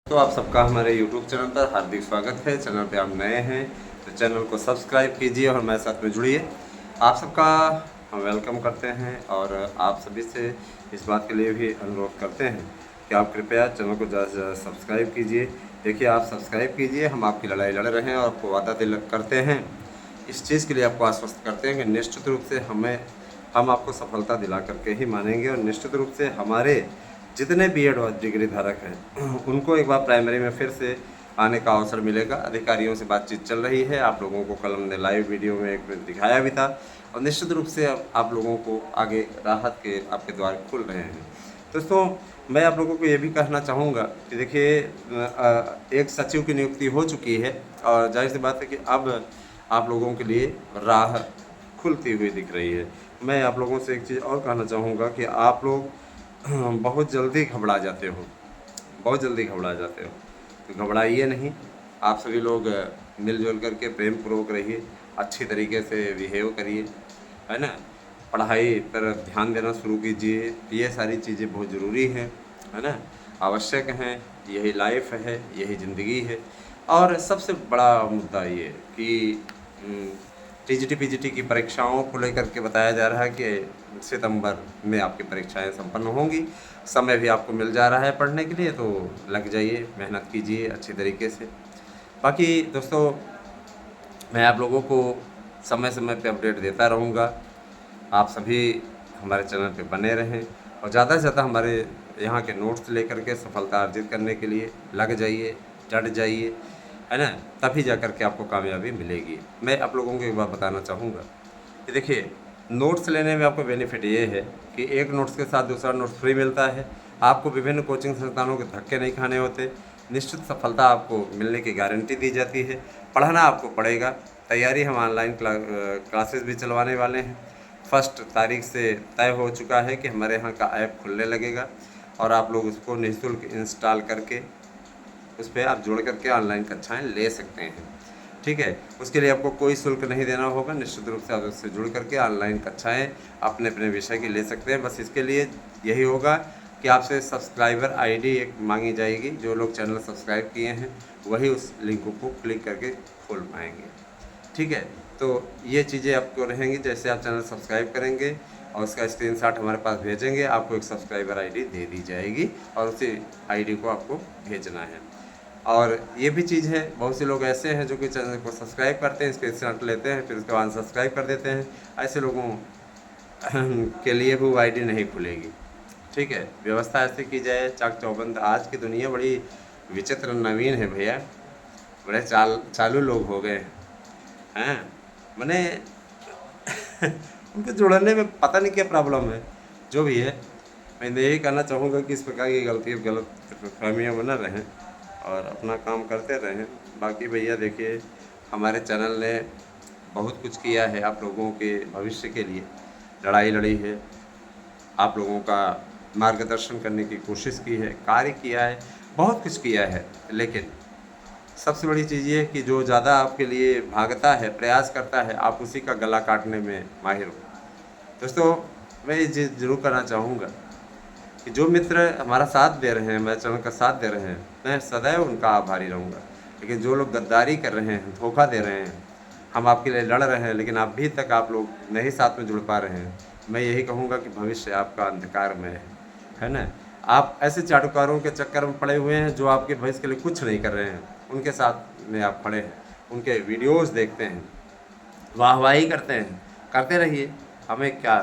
तो आप सबका हमारे YouTube चैनल पर हार्दिक स्वागत है। चैनल पे आप नए हैं तो चैनल को सब्सक्राइब कीजिए और हमारे साथ में जुड़िए। आप सबका हम वेलकम करते हैं और आप सभी से इस बात के लिए भी अनुरोध करते हैं कि आप कृपया चैनल को ज़्यादा से ज़्यादा सब्सक्राइब कीजिए। देखिए, आप सब्सक्राइब कीजिए, हम आपकी लड़ाई लड़ रहे हैं और आपको वादा दिल करते हैं, इस चीज़ के लिए आपको आश्वस्त करते हैं कि निश्चित रूप से हम आपको सफलता दिला करके ही मानेंगे और निश्चित रूप से हमारे जितने बीएड और डिग्री धारक हैं उनको एक बार प्राइमरी में फिर से आने का अवसर मिलेगा। अधिकारियों से बातचीत चल रही है, आप लोगों को कल हमने लाइव वीडियो में एक दिखाया भी था और निश्चित रूप से अब आप लोगों को आगे राहत के आपके द्वार खुल रहे हैं। दोस्तों, मैं आप लोगों को ये भी कहना चाहूँगा कि देखिए, एक सचिव की नियुक्ति हो चुकी है और जाहिर सी बात है कि अब आप लोगों के लिए राह खुलती हुई दिख रही है। मैं आप लोगों से एक चीज़ और कहना चाहूँगा कि आप लोग बहुत जल्दी घबरा जाते हो, बहुत जल्दी घबरा जाते हो, तो घबराइए नहीं। आप सभी लोग मिलजुल करके प्रेम पूर्वक रहिए, अच्छी तरीके से बिहेव करिए, है ना। पढ़ाई पर ध्यान देना शुरू कीजिए, ये सारी चीज़ें बहुत ज़रूरी हैं, है ना, आवश्यक हैं। यही लाइफ है, यही ज़िंदगी है। और सबसे बड़ा मुद्दा ये कि टीजीटी पीजीटी की परीक्षाओं को लेकर के बताया जा रहा है कि सितंबर में आपकी परीक्षाएं संपन्न होंगी। समय भी आपको मिल जा रहा है पढ़ने के लिए, तो लग जाइए, मेहनत कीजिए अच्छी तरीके से। बाकी दोस्तों, मैं आप लोगों को समय समय पे अपडेट देता रहूँगा। आप सभी हमारे चैनल पे बने रहें और ज़्यादा से ज़्यादा हमारे यहाँ के नोट्स लेकर के सफलता अर्जित करने के लिए लग जाइए, डट जाइए, है ना। तभी जा कर के आपको कामयाबी मिलेगी। मैं आप लोगों को एक बात बताना चाहूँगा कि देखिए, नोट्स लेने में आपको बेनिफिट ये है कि एक नोट्स के साथ दूसरा नोट्स फ्री मिलता है। आपको विभिन्न कोचिंग संस्थानों के धक्के नहीं खाने होते। निश्चित सफलता आपको मिलने की गारंटी दी जाती है। पढ़ना आपको पड़ेगा। तैयारी हम ऑनलाइन क्लासेस भी चलवाने वाले हैं। 1 तारीख से तय हो चुका है कि हमारे यहाँ का ऐप खुलने लगेगा और आप लोग उसको निःशुल्क इंस्टॉल करके उस पर आप जोड़ करके ऑनलाइन कक्षाएं ले सकते हैं। ठीक है, उसके लिए आपको कोई शुल्क नहीं देना होगा। निश्चित रूप से आप उससे जुड़ करके ऑनलाइन कक्षाएं अपने अपने विषय की ले सकते हैं। बस इसके लिए यही होगा कि आपसे सब्सक्राइबर आईडी एक मांगी जाएगी। जो लोग चैनल सब्सक्राइब किए हैं वही उस लिंक को क्लिक करके खोल पाएंगे। ठीक है, तो ये चीज़ें आपको रहेंगी। जैसे आप चैनल सब्सक्राइब करेंगे और उसका स्क्रीनशॉट हमारे पास भेजेंगे, आपको एक सब्सक्राइबर आईडी दे दी जाएगी और उसी आईडी को आपको भेजना है। और ये भी चीज़ है, बहुत से लोग ऐसे हैं जो कि चैनल को सब्सक्राइब करते हैं, स्क्रीनशॉट लेते हैं, फिर उसके बाद अनसब्सक्राइब कर देते हैं। ऐसे लोगों के लिए वो आईडी नहीं खुलेगी। ठीक है, व्यवस्था ऐसे की जाए चाक चौबंद। आज की दुनिया बड़ी विचित्र नवीन है भैया, बड़े चालू लोग हो गए हैं। मैंने उनको जोड़ने में पता नहीं क्या प्रॉब्लम है। जो भी है, मैं यही कहना चाहूँगा कि इस प्रकार की गलत फहमियाँ बना रहें और अपना काम करते रहें। बाकी भैया देखिए, हमारे चैनल ने बहुत कुछ किया है आप लोगों के भविष्य के लिए, लड़ाई लड़ी है, आप लोगों का मार्गदर्शन करने की कोशिश की है, कार्य किया है, बहुत कुछ किया है। लेकिन सबसे बड़ी चीज़ ये है कि जो ज़्यादा आपके लिए भागता है, प्रयास करता है, आप उसी का गला काटने में माहिर हो। दोस्तों, मैं ये चीज़ ज़रूर करना चाहूँगा कि जो मित्र हमारा साथ दे रहे हैं, मेरे चैनल का साथ दे रहे हैं, मैं सदैव उनका आभारी रहूँगा। लेकिन जो लोग गद्दारी कर रहे हैं, धोखा दे रहे हैं, हम आपके लिए लड़ रहे हैं लेकिन अभी तक आप लोग नहीं साथ में जुड़ पा रहे हैं, मैं यही कहूँगा कि भविष्य आपका अंधकारमय है ना। आप ऐसे चाटुकारों के चक्कर में पड़े हुए हैं जो आपके भविष्य के लिए कुछ नहीं कर रहे हैं, उनके साथ में आप खड़े हैं, उनके वीडियोज़ देखते हैं, वाहवाही करते हैं। करते रहिए, हमें क्या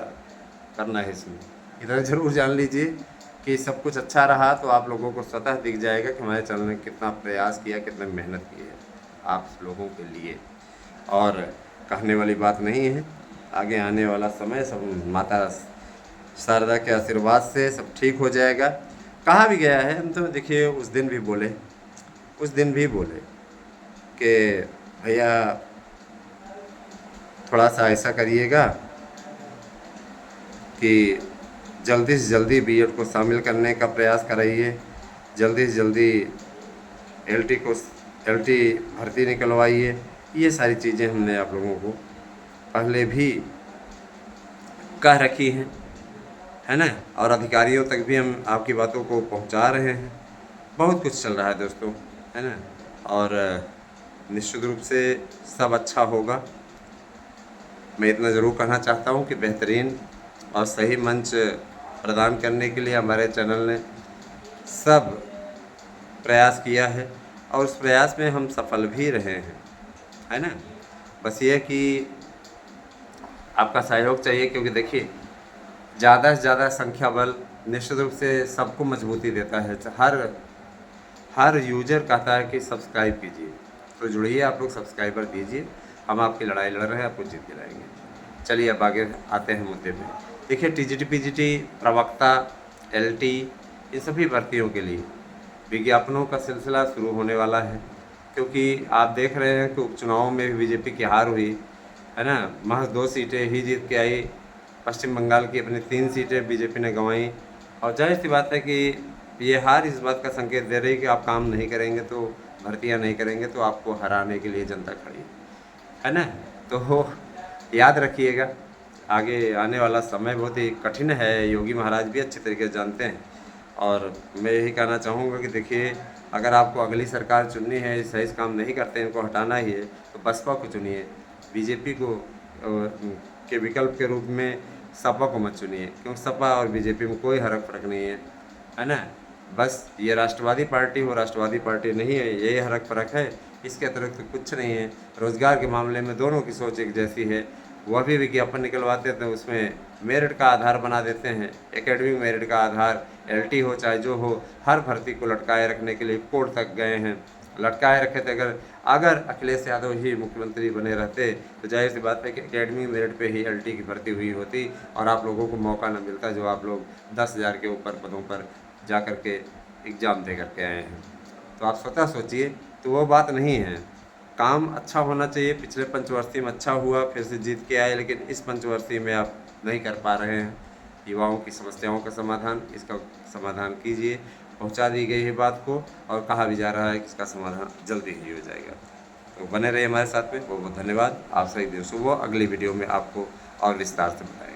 करना है इसमें। इतना ज़रूर जान लीजिए कि सब कुछ अच्छा रहा तो आप लोगों को स्वतः दिख जाएगा कि हमारे चैनल ने कितना प्रयास किया, कितनी मेहनत की है आप लोगों के लिए। और कहने वाली बात नहीं है, आगे आने वाला समय सब माता शारदा के आशीर्वाद से सब ठीक हो जाएगा। कहा भी गया है, हम तो देखिए उस दिन भी बोले कि भैया थोड़ा सा ऐसा करिएगा कि जल्दी से जल्दी बीएड को शामिल करने का प्रयास कराइए, जल्दी से जल्दी एलटी भर्ती निकलवाइए। ये सारी चीज़ें हमने आप लोगों को पहले भी कह रखी हैं, है ना। और अधिकारियों तक भी हम आपकी बातों को पहुंचा रहे हैं। बहुत कुछ चल रहा है दोस्तों, है ना। और निश्चित रूप से सब अच्छा होगा। मैं इतना ज़रूर कहना चाहता हूँ कि बेहतरीन और सही मंच प्रदान करने के लिए हमारे चैनल ने सब प्रयास किया है और उस प्रयास में हम सफल भी रहे हैं, है ना। बस ये कि आपका सहयोग चाहिए, क्योंकि देखिए ज़्यादा से ज़्यादा संख्या बल निश्चित रूप से सबको मजबूती देता है। हर यूजर कहता है कि सब्सक्राइब कीजिए, तो जुड़िए आप लोग, सब्सक्राइबर दीजिए। हम आपकी लड़ाई लड़ रहे हैं, आपको जीत दिलाएंगे। चलिए अब आगे आते हैं मुद्दे पे। देखिए टीजीटी पीजीटी प्रवक्ता एलटी इन सभी भर्तियों के लिए विज्ञापनों का सिलसिला शुरू होने वाला है, क्योंकि आप देख रहे हैं कि उपचुनावों में भी बीजेपी की हार हुई, है ना। महज 2 सीटें ही जीत के आई। पश्चिम बंगाल की अपनी 3 सीटें बीजेपी ने गंवाई। और जाहिर सी बात है कि ये हार इस बात का संकेत दे रही है कि आप काम नहीं करेंगे, तो भर्तियां नहीं करेंगे, तो आपको हराने के लिए जनता खड़ी है ना। तो याद रखिएगा, आगे आने वाला समय बहुत ही कठिन है, योगी महाराज भी अच्छे तरीके से जानते हैं। और मैं यही कहना चाहूँगा कि देखिए अगर आपको अगली सरकार चुननी है, सही से काम नहीं करते, इनको हटाना ही है, तो बसपा को चुनिए। बीजेपी को के विकल्प के रूप में सपा को मत चुनिए, क्योंकि सपा और बीजेपी में कोई फर्क नहीं है ना। बस ये राष्ट्रवादी पार्टी हो, राष्ट्रवादी पार्टी नहीं है, यही फ़र्क है। इसके अतिरिक्त तो कुछ नहीं है। रोज़गार के मामले में दोनों की सोच एक जैसी है। वह भी विज्ञापन निकलवाते थे, उसमें मेरिट का आधार बना देते हैं, एकेडमिक मेरिट का आधार, एलटी हो चाहे जो हो, हर भर्ती को लटकाए रखने के लिए कोर्ट तक गए हैं। लटकाए रखे थे। अगर अखिलेश यादव ही मुख्यमंत्री बने रहते तो जाहिर सी बात है कि एकेडमिक मेरिट पे ही एलटी की भर्ती हुई होती और आप लोगों को मौका न मिलता, जो आप लोग 10,000 के ऊपर पदों पर जा कर के एग्ज़ाम दे करके आए हैं। तो आप स्वतः सोचिए, तो वो बात नहीं है। काम अच्छा होना चाहिए। पिछले पंचवर्षीय में अच्छा हुआ, फिर से जीत के आए, लेकिन इस पंचवर्षीय में आप नहीं कर पा रहे हैं। युवाओं की समस्याओं का समाधान, इसका समाधान कीजिए। पहुंचा दी गई है बात को, और कहा भी जा रहा है कि इसका समाधान जल्दी ही हो जाएगा। तो बने रहिए हमारे साथ में। बहुत बहुत धन्यवाद। आप सही दिन सुबह अगली वीडियो में आपको और विस्तार से बताएंगे।